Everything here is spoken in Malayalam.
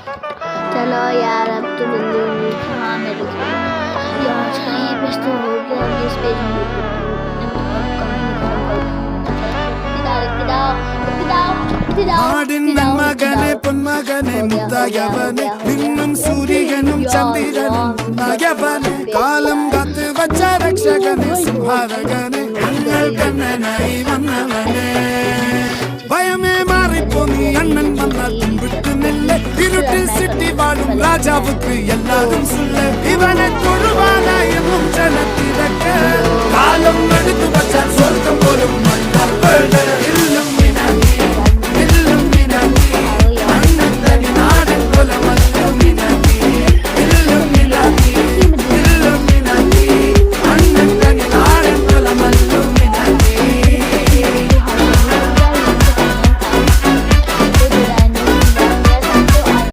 चलो यार अब तो जल्दी जल्दी हाँ मेरे को यार अच्छा ये पेज तो हो गया अब इस पेज में നാടിൻ മകനെ പൊന്മകനെ മുത്തായവനെ നിന്നും സൂര്യനും ചന്ദ്രനും നയവനെ കാലം കാത്ത് വച്ച രക്ഷകനെ സംഹാരകനെ ഞങ്ങൾ കണ്ണനായി വന്നവനെ ഭയമേ മാറിപ്പോ നീ അണ്ണൻ വന്നാൽ വിട്ടുന്നില്ല ഇരുട്ടിൽ സിറ്റി വാഴും രാജാവുക്ക് എല്ലാരും സുല്ല ഇവനെ തൊഴുവാനായെന്നും ജനത്തിരക്ക് കാലം എടുത്തു വച്ചാൽ സ്വർഗം പോലും മണ്ണ